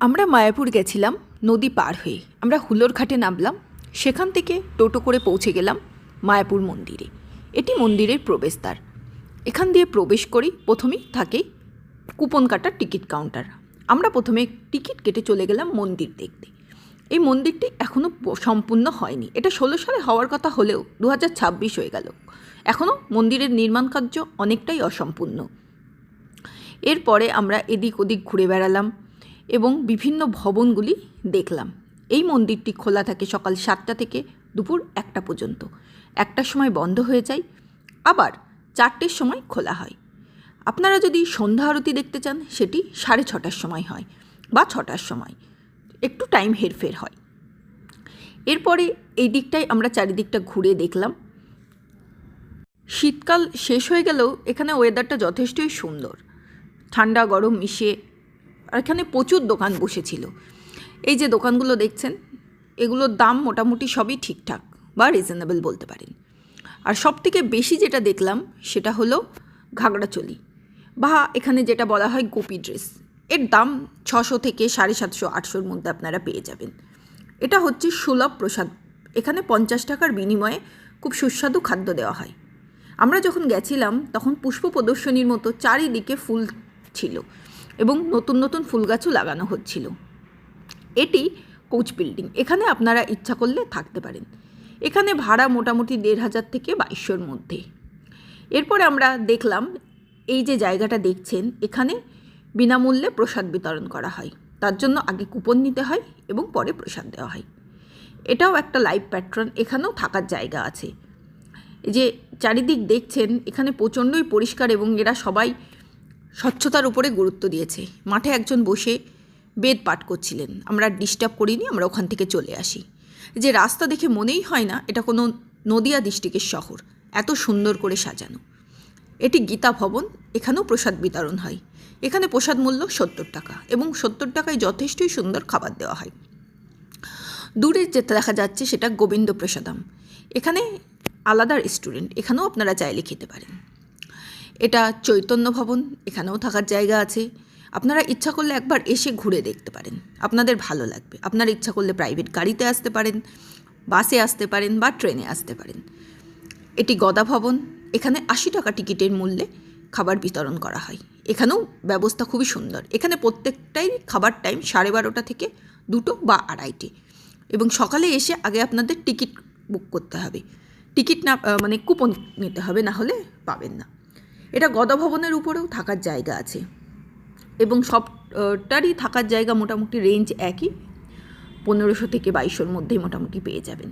আমরা মায়াপুর গেছিলাম নদী পার হয়ে। আমরা হুলোর ঘাটে নামলাম, সেখান থেকে টোটো করে পৌঁছে গেলাম মায়াপুর মন্দিরে। এটি মন্দিরের প্রবেশদ্বার। এখান দিয়ে প্রবেশ করেই প্রথমেই থাকে কুপন কাটার টিকিট কাউন্টার। আমরা প্রথমে টিকিট কেটে চলে গেলাম মন্দির দেখতে। এই মন্দিরটি এখনও সম্পূর্ণ হয়নি। এটা 16 সালে হওয়ার কথা হলেও 2026 হয়ে গেল। এখনও মন্দিরের নির্মাণ কার্য অনেকটাই অসম্পূর্ণ। এরপরে আমরা এদিক ওদিক ঘুরে বেড়ালাম এবং বিভিন্ন ভবনগুলি দেখলাম। এই মন্দিরটি খোলা থাকে সকাল 7টা থেকে দুপুর 1টা পর্যন্ত। 1টার সময় বন্ধ হয়ে যায়, আবার 4টের সময় খোলা হয়। আপনারা যদি সন্ধ্যা আরতি দেখতে চান সেটি 6:30টার সময় হয় বা 6টার সময়, একটু টাইম হেরফের হয়। এরপরে এই দিকটায় আমরা চারিদিকটা ঘুরে দেখলাম। শীতকাল শেষ হয়ে গেলেও এখানে ওয়েদারটা যথেষ্টই সুন্দর, ঠান্ডা গরম মিশিয়ে। আর এখানে প্রচুর দোকান বসেছিল। এই যে দোকানগুলো দেখছেন, এগুলোর দাম মোটামুটি সবই ঠিকঠাক বা রিজনেবল বলতে পারেন। আর সবথেকে বেশি যেটা দেখলাম সেটা হলো ঘাগড়াচলি, বা এখানে যেটা বলা হয় গোপী ড্রেস। এর দাম 600 থেকে 750, 800-র মধ্যে আপনারা পেয়ে যাবেন। এটা হচ্ছে সুলভ প্রসাদ। এখানে 50 টাকার বিনিময়ে খুব সুস্বাদু খাদ্য দেওয়া হয়। আমরা যখন গেছিলাম তখন পুষ্প প্রদর্শনীর মতো চারিদিকে ফুল ছিল এবং নতুন নতুন ফুল গাছও লাগানো হচ্ছিল। এটি কোচ বিল্ডিং। এখানে আপনারা ইচ্ছা করলে থাকতে পারেন। এখানে ভাড়া মোটামুটি 1500 থেকে 2200-র মধ্যে। এরপরে আমরা দেখলাম এই যে জায়গাটা দেখছেন, এখানে বিনামূল্যে প্রসাদ বিতরণ করা হয়। তার জন্য আগে কুপন নিতে হয় এবং পরে প্রসাদ দেওয়া হয়। এটাও একটা লাইভ প্যাট্রন। এখানেও থাকার জায়গা আছে। এই যে চারিদিক দেখছেন, এখানে প্রচণ্ডই পরিষ্কার এবং এরা সবাই স্বচ্ছতার উপরে গুরুত্ব দিয়েছে। মাঠে একজন বসে বেদ পাঠ করছিলেন, আমরা ডিস্টার্ব করিনি, আমরা ওখান থেকে চলে আসি। যে রাস্তা দেখে মনেই হয় না এটা কোনো নদিয়া ডিস্ট্রিক্টের শহর, এত সুন্দর করে সাজানো। এটি গীতা ভবন। এখানেও প্রসাদ বিতরণ হয়। এখানে প্রসাদ মূল্য 70 টাকা এবং 70 টাকায় যথেষ্টই সুন্দর খাবার দেওয়া হয়। দূরে যেটা দেখা যাচ্ছে সেটা গোবিন্দ প্রসাদম। এখানে আলাদা রেস্টুরেন্ট, এখানেও আপনারা চাইলে খেতে পারেন। এটা চৈতন্য ভবন। এখানেও থাকার জায়গা আছে। আপনারা ইচ্ছা করলে একবার এসে ঘুরে দেখতে পারেন, আপনাদের ভালো লাগবে। আপনারা ইচ্ছা করলে প্রাইভেট গাড়িতে আসতে পারেন, বাসে আসতে পারেন বা ট্রেনে আসতে পারেন। এটি গদা ভবন। এখানে 80 টাকা টিকিটের মূল্যে খাবার বিতরণ করা হয়। এখানেও ব্যবস্থা খুবই সুন্দর। এখানে প্রত্যেকটাই খাবার টাইম 12:30 থেকে 2টো বা 2:30 এবং সকালে এসে আগে আপনাদের টিকিট বুক করতে হবে। টিকিট না মানে কুপন নিতে হবে, না হলে পাবেন না। এটা গদা ভবনের উপরেও থাকার জায়গা আছে এবং সবটারই থাকার জায়গা মোটামুটি রেঞ্জ একই, 1500 থেকে 2200-র মধ্যেই মোটামুটি পেয়ে যাবেন।